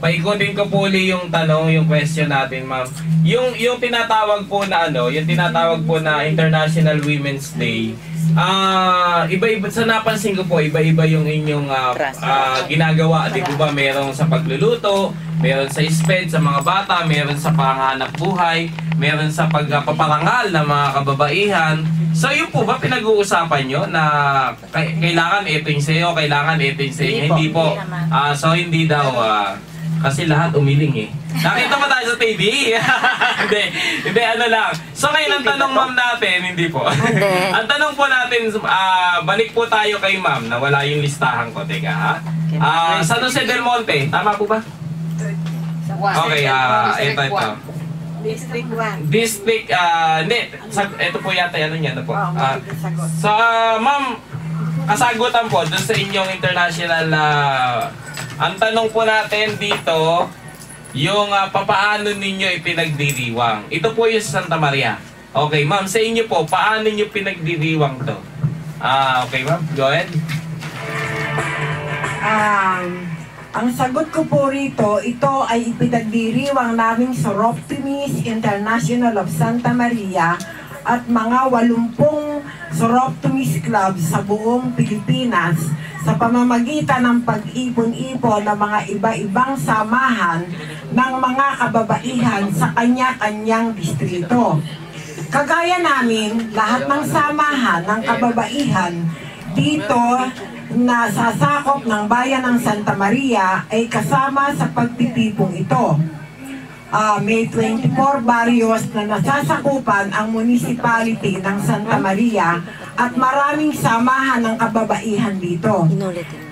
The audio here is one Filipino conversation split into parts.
paikutin ko po ulit yung tanong, yung question natin, ma'am. Yung tinatawag po na yung tinatawag po na International Women's Day. Iba-iba sa napansin ko po, iba-iba yung inyong ginagawa, di po ba? Meron sa pagluluto, meron sa SPED sa mga bata, meron sa panghanap buhay, meron sa pagpaparangal ng mga kababaihan. So yun po ba pinag-uusapan nyo na kailangan ito yung sa'yo, kailangan ito yung sa'yo? Hindi po. So hindi daw, kasi lahat umiling eh. Nakita ba tayo sa TV? hindi, ano lang. So ngayon ang tanong ma'am natin, hindi po. Ang tanong po natin, balik po tayo kay ma'am, na wala yung listahan ko. Teka ha. San Jose del Monte, tama po ba? Okay, ito. District 1. District, hindi. Ito po yata, ano po. So, ma'am, kasagutan po dun sa inyong international, ang tanong po natin dito, yung papaano ninyo ipinagdiriwang. Ito po yung Santa Maria. Okay, ma'am, sa inyo po, paano nyo pinagdiriwang to? Okay, ma'am, go ahead. Ang sagot ko po rito, ito ay ipinagdiriwang naming Soroptimist International of Santa Maria at mga 80 Soroptimist Clubs sa buong Pilipinas sa pamamagitan ng pag-ipon-ipon ng mga iba-ibang samahan ng mga kababaihan sa kanya-kanyang distrito. Kagaya namin, lahat ng samahan ng kababaihan dito na sasakop ng bayan ng Santa Maria ay kasama sa pagtitipong ito. May 24 barrios na nasasakupan ang municipality ng Santa Maria at maraming samahan ng kababaihan dito.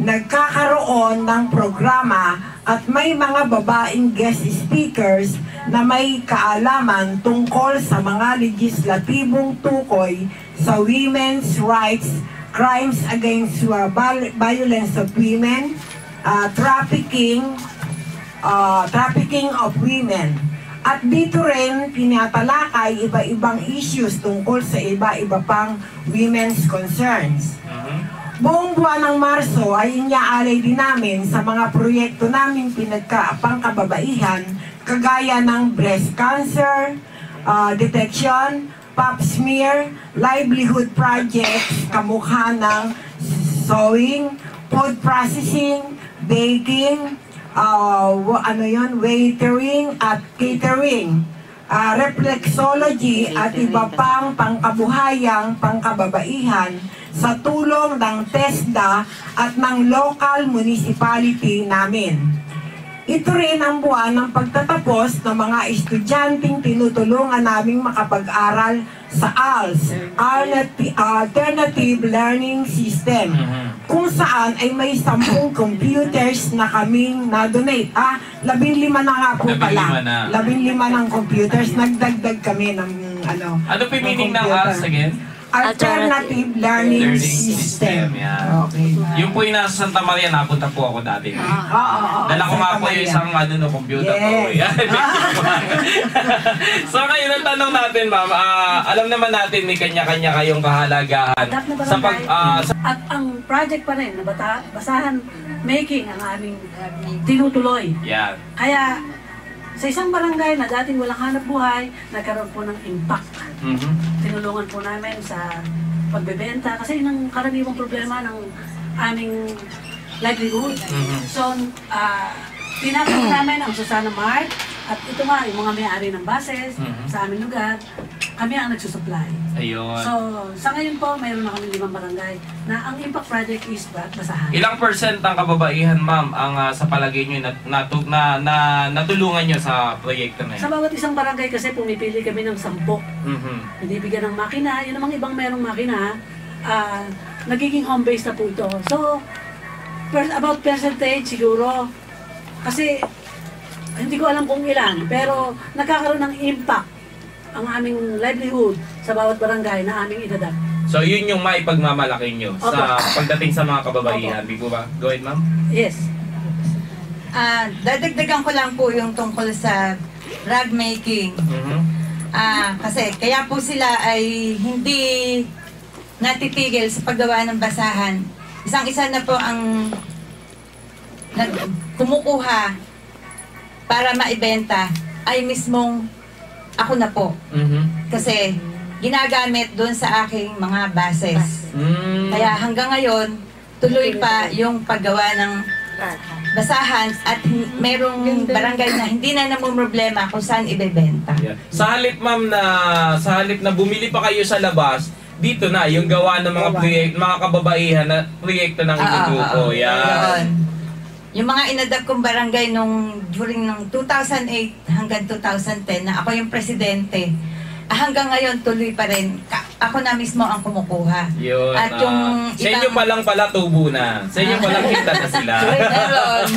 Nagkakaroon ng programa at may mga babaeng guest speakers na may kaalaman tungkol sa mga legislatibong tukoy sa women's rights, crimes against violence of women, trafficking of women. At dito rin pinatalakay iba-ibang issues tungkol sa iba-iba pang women's concerns. Buong buwan ng Marso ay inyaalay din namin sa mga proyekto namin pinagkaapang kababaihan kagaya ng breast cancer detection, pap smear, livelihood projects, kamukha ng sewing, food processing, baking, waitering at catering, reflexology at iba pang pangkabuhayang pangkababaihan sa tulong ng TESDA at ng local municipality namin. Ito rin ang buwan ng pagtatapos ng mga estudyanteng tinutulungan naming makapag-aral sa ALS, Alternative Learning System, kung saan ay may 10 computers na kaming na-donate. 15 na nga po pala. 15 ng computers. Nagdagdag kami ng Ano po yung meaning ng ALS again? Alternative Learning System. Okay. Yung po yung nasa Santa Maria, napunta po ako dati. Dala ko nga po yung isang computer po. So ngayon ang tanong natin, ma'am, alam naman natin may kanya-kanya kayong kahalagahan. At ang project pa rin, basahan making ang aming tinutuloy. Yeah. Kaya sa isang barangay na dating walang hanap buhay, nagkaroon po ng impact. Tinulungan po namin sa pagbebenta kasi yun ang karaniwang problema ng aming livelihood. So, tinatawag namin ang Susana Mart at ito nga, yung mga may-ari ng buses sa aming lugar, kami ang nagsusupply. Ayun. So, sa ngayon po, mayroon na kami 5 barangay na ang impact project is basahan. Ilang percent ang kababaihan, ma'am, ang sa palagay nyo natulungan nyo sa proyekto na yun? Sa bawat isang barangay kasi pumipili kami ng 10. Binibigyan ng makina, yun namang ibang merong makina, nagiging home base na po ito. So, about percentage siguro, kasi hindi ko alam kung ilan, pero nagkakaroon ng impact ang aming livelihood sa bawat barangay na aming idadap. So yun yung maipagmamalaki nyo sa pagdating sa mga kababaihan, di po ba? Go ahead, ma'am. Yes. Dadagdagan ko lang po yung tungkol sa rag making. Kasi kaya po sila ay hindi natitigil sa paggawa ng basahan. Isang-isa na po ang kumukuha para maibenta ay mismong ako na po. Kasi ginagamit doon sa aking mga bases. Kaya hanggang ngayon, tuloy pa yung paggawa ng basahan at merong barangay na hindi na namumroblema kung saan ibebenta. Yeah. Sa halip ma'am na bumili pa kayo sa labas, dito na yung gawa ng mga proyekto, mga kababaihan na proyekto ng grupo. Yan. Yung mga inadapt kong barangay during ng 2008 hanggang 2010 na ako yung presidente, hanggang ngayon tuloy pa rin. Ako na mismo ang kumukuha. Yun, at yung sa inyo pa lang pala tubo na. Sa inyo pa lang kita na sila. Meron.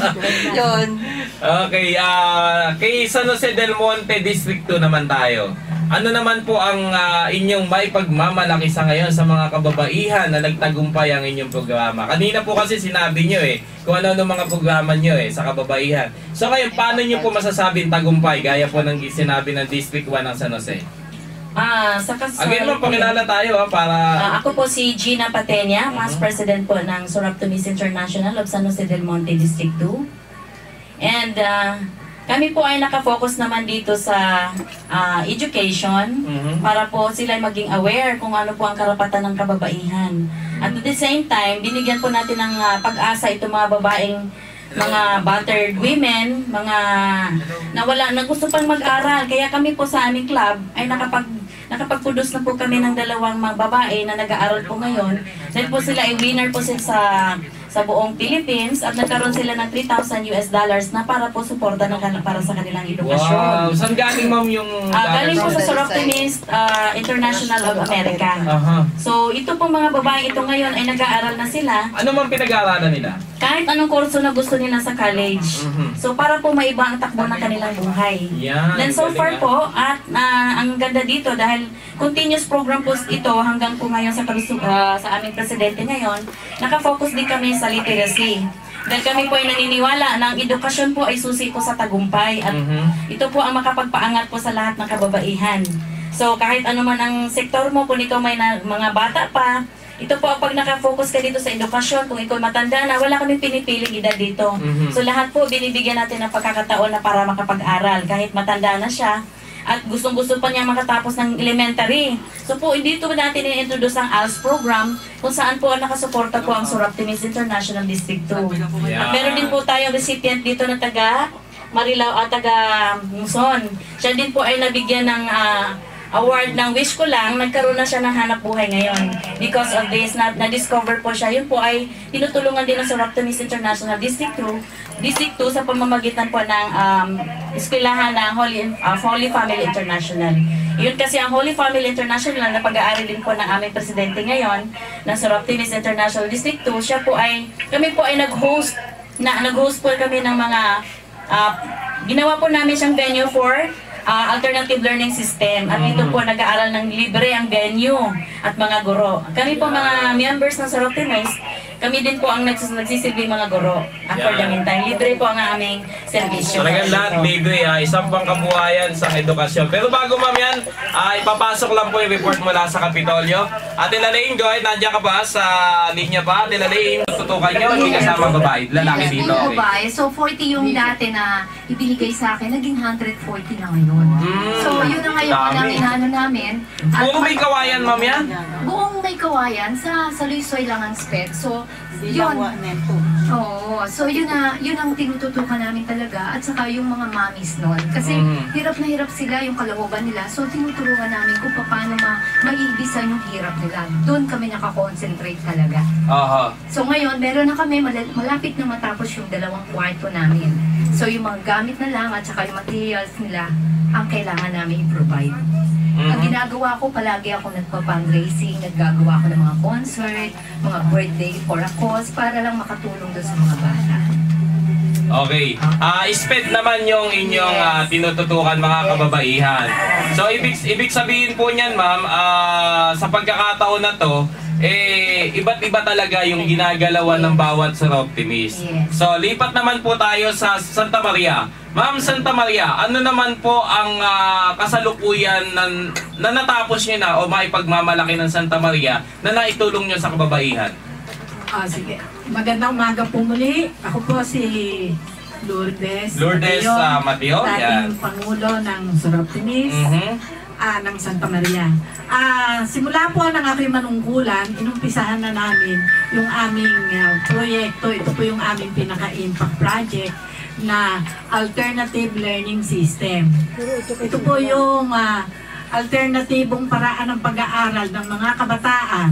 Yun. Okay, kay San Jose del Monte District 2 naman tayo. Ano naman po ang inyong may pagmamalaki sa ngayon sa mga kababaihan na nagtagumpay ang inyong programa? Kanina po kasi sinabi nyo kung ano mga programa nyo sa kababaihan. So ngayon, paano nyo po masasabing tagumpay gaya po ng sinabi ng District 1 ng San Jose? Again ma'am, pakilala tayo para... ako po si Gina Patenya, Past President po ng Soraptomis International of San Jose del Monte District 2. And kami po ay nakafocus naman dito sa education para po sila maging aware kung ano po ang karapatan ng kababaihan. At at the same time, binigyan po natin ng pag-asa itong mga babaeng mga battered women, mga na gusto pang mag-aral. Kaya kami po sa aming club ay nakapag-produce na po kami ng 2 mga babae na nag-aaral po ngayon. Dahil po sila ay winner po sila sa buong Philippines at nagkaroon sila ng $3,000 na para po suporta para sa kanilang edukasyon. Wow! Saan galing ma'am yung... galing po sa Soraptomis International of America. So ito po mga babae ito ngayon ay nag-aaral na sila. Ano mang pinag-aaralan nila? Kahit anong kurso na gusto nila sa college. So para po maiba ang takbo ng kanilang buhay. Then so far po, at ang ganda dito dahil continuous program po ito hanggang po ngayon sa aming presidente ngayon, nakafocus din kami sa literacy. Dahil kami po ay naniniwala na ang edukasyon po ay susi po sa tagumpay at ito po ang makapagpaangat po sa lahat ng kababaihan. So kahit ano man ang sektor mo, kung ikaw may mga bata pa, ito po pag nakafocus ka dito sa edukasyon, kung ikaw matanda na, wala kami pinipiling edad dito. So lahat po binibigyan natin ng pagkakataon na para makapag-aral kahit matanda na siya. At gustong-gusto pa niya makatapos ng elementary. So po, dito natin i-introduce ang ALS program kung saan po nakasuporta po ang Soraptomis International District 2. At meron din po tayong recipient dito na taga Marilao at taga Muson. Siya din po ay nabigyan ng award ng Wish Ko Lang, nagkaroon na siya ng hanap buhay ngayon. Because of this, na-discover po siya. Yun po ay tinutulungan din ng Soraptomis International District 2 sa pamamagitan po ng eskwelahan ng Holy Family International. Yun kasi ang Holy Family International na pag-aari din po ng aming presidente ngayon ng Soraptomis International District 2, kami po ay nag-host po kami ng mga ginawa po namin siyang venue for alternative learning system. At dito po nag-aaral ng libre ang venue at mga guro. Kami po mga members ng Soraptomis, kami din po ang nagsisilbi mga guro. For the meantime, libre po ang aming servisyo. Talagang lahat libre, isang pangkabuhayan sa edukasyon. Pero bago ma'am yan, ipapasok lang po yung report mula sa Kapitolyo. Ate Lalaine, go ahead, nandiyan ka ba sa linya pa? Ate Lalaine, tutukan nyo, hindi kasama babae, lalaki dito. Babae, so 40 yung dati na ibinigay sa akin, naging 140 na ngayon. So yun na ngayon ang inaano namin. Puro may kawayan ma'am yan? Buong may kawayan sa Luisoy lang ang spec. So yun. Oo. So yun ang tinututukan namin talaga at saka yung mga mommies noon. Kasi hirap na hirap sila yung kalooban nila. So tinutulungan namin kung paano maiibisan yung hirap nila. Doon kami nakakonsentrate talaga. So ngayon, meron na kami, malapit na matapos yung 2 kwarto namin. So yung mga gamit na lang at saka yung materials nila ang kailangan namin i-provide. Ang ginagawa ko, palagi ako nagpa-fundraising, naggagawa ko ng mga concert, mga birthday for a cause, para lang makatulong doon sa mga bata. Okay. SPED naman yung inyong tinututukan mga kababaihan. So, ibig sabihin po niyan, ma'am, sa pagkakataon na to, iba't iba talaga yung ginagalawan ng bawat Soraptomis. So, lipat naman po tayo sa Santa Maria. Ma'am, Santa Maria, ano naman po ang kasalukuyan na natapos nyo na o maipagmamalaki ng Santa Maria na naitulong nyo sa kababaihan? Sige. Magandang umaga po muli. Ako po si Lourdes Mateo, yan. dating Pangulo ng Soroptimis, ng Santa Maria. Simula po ng aking manungkulan, inumpisahan na namin yung aming proyekto. Ito po yung aming pinaka-impact project na Alternative Learning System. Ito po yung alternatibong paraan ng pag-aaral ng mga kabataan.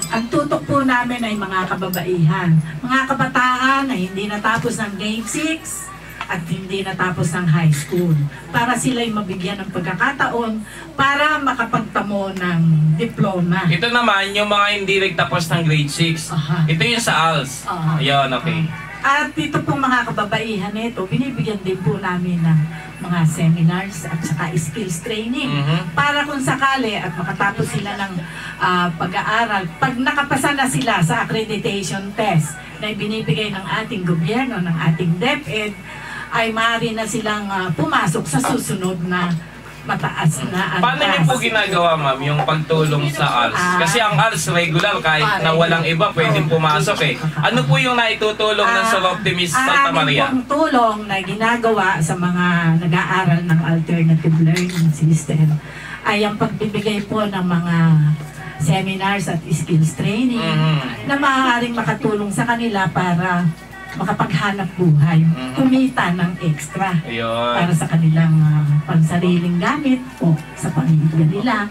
Ang tutok po namin ay mga kababaihan. Mga kabataan na hindi natapos ng grade 6 at hindi natapos ng high school. Para sila'y mabigyan ng pagkakataon para makapagtamo ng diploma. Ito naman, yung mga hindi nagtapos ng grade 6. Ito yung sa ALS. Ayun, okay. At ito pong mga kababaihan nito, binibigyan din po namin ng mga seminars at saka skills training para kung sakali at makatapos sila ng pag-aaral, pag nakapasa na sila sa accreditation test na binibigay ng ating gobyerno, ng ating DepEd, ay maaari na silang pumasok sa susunod na mataas na antas. Paano niyo po ginagawa, ma'am, yung pagtulong sa ALS? Kasi ang ALS regular, kahit na walang iba, pwedeng pumasok eh. Ano po yung naitutulong ng Soroptimis Santa Maria? Ang tulong na ginagawa sa mga nag-aaral ng alternative learning system ay ang pagbibigay po ng mga seminars at skills training na maaaring makatulong sa kanila para makapaghanap buhay, kumita ng extra para sa kanilang pansariling gamit o sa pamilya nila.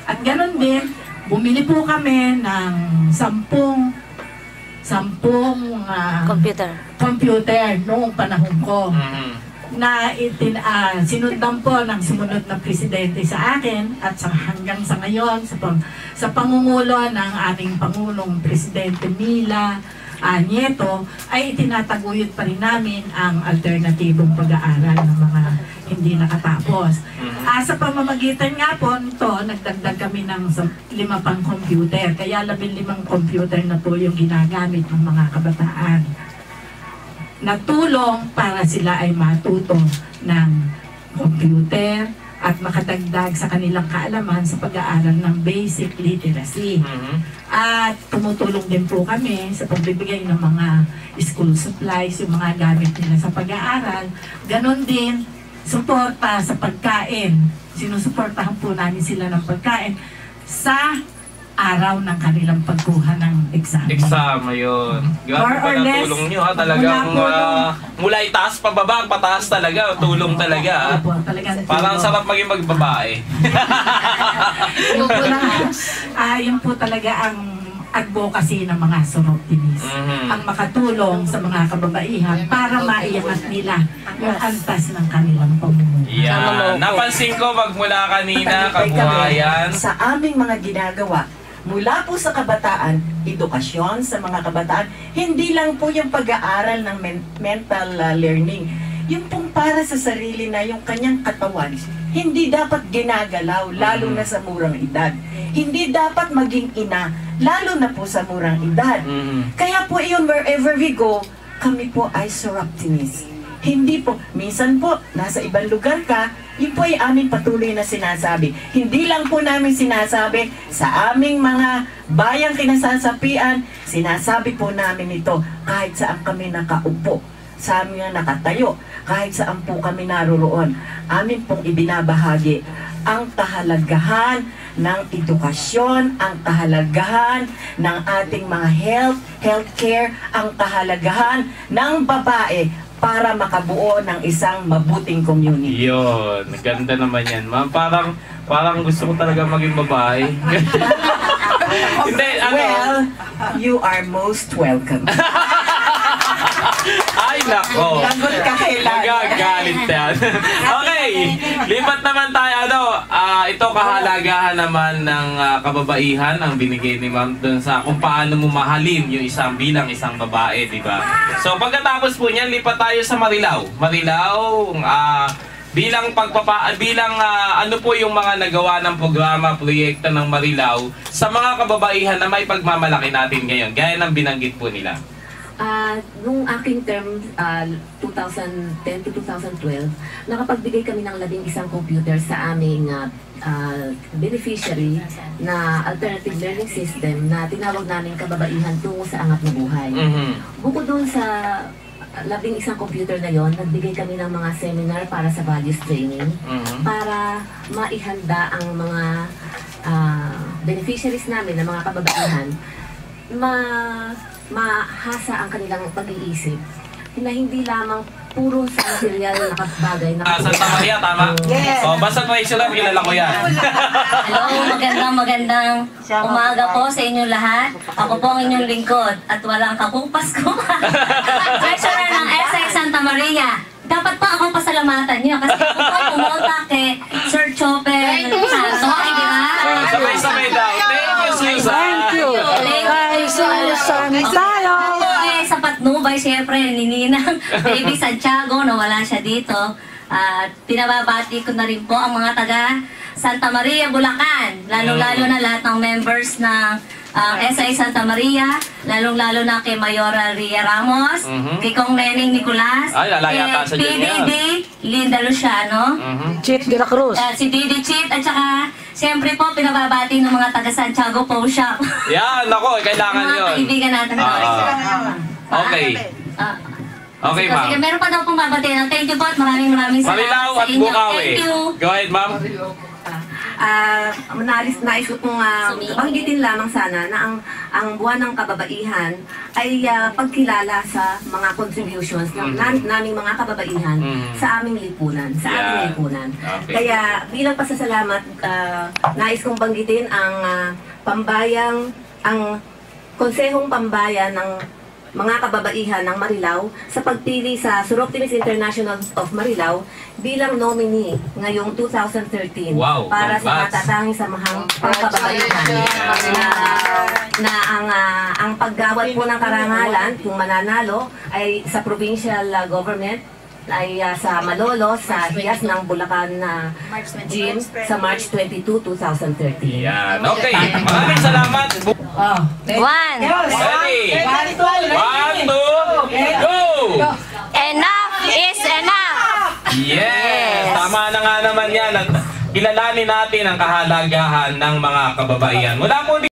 At ganoon din, bumili po kami ng 10 computer noong panahon ko na sinundan po ng sumunod na presidente sa akin at hanggang sa ngayon sa pangungulo ng aming Pangulong Presidente Mila Nieto ay itinataguyod pa rin namin ang alternatibong pag-aaral ng mga hindi nakatapos. Sa pamamagitan nga po nito, nagdagdag kami ng 5 pang computer. Kaya 15 computer na po yung ginagamit ng mga kabataan na tulong para sila ay matuto ng computer at makadagdag sa kanilang kaalaman sa pag-aaral ng basic literacy. At tumutulong din po kami sa pagbibigay ng mga school supplies, yung mga gamit nila sa pag-aaral. Ganon din, suporta sa pagkain. Sinusuportahan po namin sila ng pagkain sa araw ng kanilang pagkuha ng exam. Ayun. Grabe pa na tulong nyo ha. Talagang mula itaas pababa, pataas talaga. Tulong talaga. Parang sarap maging magbabae. Yun po talaga ang advocacy ng mga Soroptimis. Ang makatulong sa mga kababaihan para maiangat nila yung antas ng kanilang pamumuhay. Napansin ko magmula kanina, kabuhayan. Sa aming mga ginagawa, mula po sa kabataan, edukasyon sa mga kabataan, hindi lang po yung pag-aaral ng mental learning. Yung pong para sa sarili na yung kanyang katawan, hindi dapat ginagalaw, lalo na sa murang edad. Hindi dapat maging ina, lalo na po sa murang edad. Kaya po yun, wherever we go, kami po ay Soroptimis. Hindi po, minsan po, nasa ibang lugar ka, yun po ay aming patuloy na sinasabi. Hindi lang po namin sinasabi sa aming mga bayang kinasasapian, sinasabi po namin ito kahit saan kami nakaupo, sa amin na nakatayo, kahit saan po kami naroroon. Amin pong ibinabahagi ang kahalagahan ng edukasyon, ang kahalagahan ng ating mga healthcare, ang kahalagahan ng babae para makabuo ng isang mabuting community. Yun, ganda naman yan, ma'am. Parang gusto ko talaga maging babae. Hindi, Well, you are most welcome. Ay, nako. Lagot ka kailan. Magagalit yan. Okay, lipat naman tayo. Ito kahalagahan naman ng kababaihan ang binigay ni ma'am dun sa kung paano mo mahalin yung isang bilang isang babae, di ba? So pagkatapos po niyan, lipat tayo sa Marilao. Bilang ano po yung mga nagawa ng programa, proyekto ng Marilao sa mga kababaihan na may pagmamalaki natin ngayon, gaya ng binanggit po nila. Nung aking term, 2010 to 2012, nakapagbigay kami ng 11 computer sa aming beneficiary na alternative learning system na tinawag namin kababaihan tungo sa angat na buhay. Bukod doon sa 11 computer na yon, nagbigay kami ng mga seminar para sa values training para maihanda ang mga beneficiaries namin, ng mga kababaihan, mahasa ang kanilang pag-iisip na hindi lamang puro sa material na bagay na Santa Maria, tama? Yes. Oh, basta may sila, kilala ko yan. Hello, magandang umaga po sa inyong lahat. Ako po ang inyong lingkod at walang kakupas ko. Treasurer ng SI Santa Maria. Dapat pa ako pasalamatan niyo kasi ako po pumunta kay Sir Chopper Santo, di ba? Sabay-sabay daw. Thank you, Susan. Thank you. Kay Susan tayo. Sa Patnubay, siyempre, nininang Baby Santiago, nawala siya dito. At pinababati ko na rin po ang mga taga Santa Maria, Bulacan. Lalong-lalo na lahat ng members ng SI Santa Maria, lalong-lalo na kay Mayora Ria Ramos, kay Kong Neneng Nicolas, sa kay PDD Linda Luciano, Chit de la Cruz. si Didi Chit, at saka siyempre po pinababati ng mga taga Santiago Po Shop. Yan, ako, kailangan Mga yun. kaibigan natin. Okay. Okay, ma'am. Sige, meron pa daw pong babatiin. Thank you po at maraming Marilaw salamat sa at inyo. Bukawi. Thank you. Go ahead, ma'am. Nais ko pong banggitin lamang sana na ang buwan ng kababaihan ay pagkilala sa mga contributions ng naming mga kababaihan sa aming lipunan, ating lipunan. Okay. Kaya bilang pasasalamat, nais kong banggitin ang Konsehong Pambayan ng mga kababaihan ng Marilao sa pagpili sa Suroptimis International of Marilao bilang nominee ngayong 2013 Wow, para sa congrats. matatanging samahang pangkababaihan na ang paggawad po ng karangalan kung mananalo ay sa provincial government ay sa Malolo sa Hiyas ng Bulacan na Gym sa March 22, 2013. Yan. Okay. Maraming salamat. One. Ready? 1, 2, go! Enough is enough. Yes! Tama na nga naman yan. At kilalanin natin ang kahalagahan ng mga kababaihan. Mula po